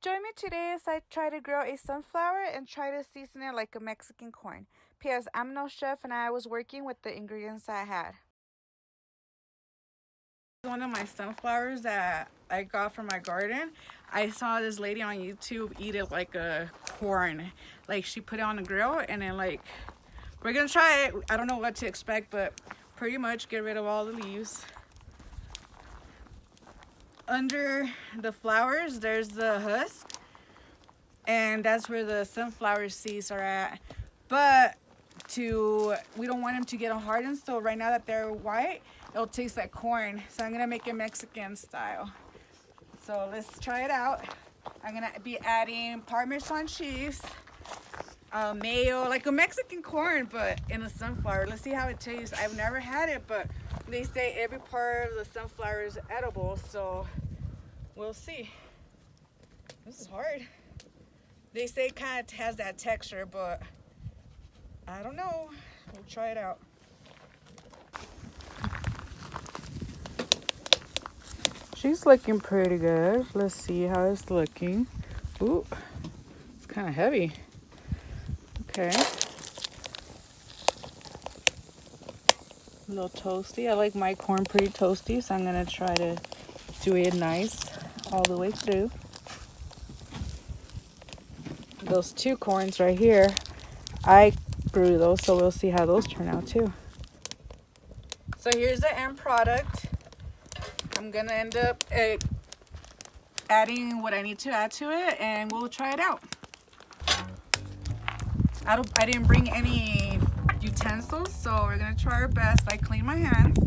Join me today as I try to grow a sunflower and try to season it like a Mexican corn. P.S. I'm no chef and I was working with the ingredients I had. One of my sunflowers that I got from my garden. I saw this lady on YouTube eat it like a corn. Like she put it on the grill and then we're gonna try it. I don't know what to expect, but pretty much get rid of all the leaves. Under the flowers, there's the husk, and that's where the sunflower seeds are at. But we don't want them to get hardened, so right now that they're white, it'll taste like corn. So I'm gonna make it Mexican style. So let's try it out. I'm gonna be adding Parmesan cheese, mayo, like a Mexican corn, but in a sunflower. Let's see how it tastes. I've never had it, but they say every part of the sunflower is edible, so we'll see. This is hard. They say it kind of has that texture, but I don't know. We'll try it out. She's looking pretty good. Let's see how it's looking. Ooh, it's kind of heavy. Okay. A little toasty. I like my corn pretty toasty, so I'm gonna try to do it nice all the way through. Those two corns right here, I grew those, so we'll see how those turn out too. So here's the end product. I'm gonna end up adding what I need to add to it, and we'll try it out. I didn't bring any utensils, so we're gonna try our best. I clean my hands.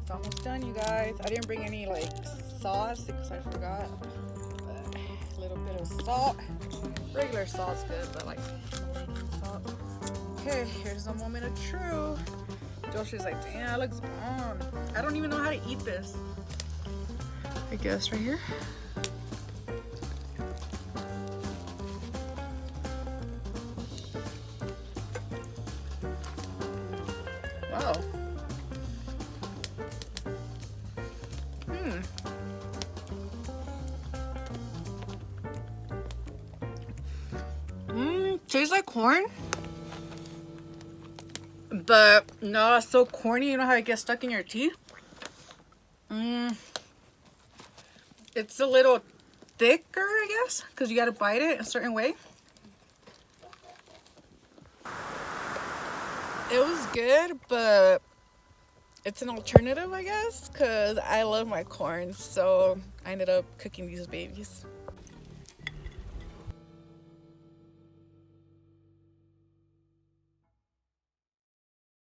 It's almost done, you guys. I didn't bring any sauce because I forgot. But a little bit of salt. Regular salt's good, but salt. Okay, here's the moment of truth. Josh is like, damn, that looks bomb. I don't even know how to eat this. I guess right here. Wow. Tastes like corn, but no, it's so corny. You know how it gets stuck in your teeth? It's a little thicker, I guess, because you got to bite it a certain way. It was good, but it's an alternative, I guess, because I love my corn, so I ended up cooking these babies.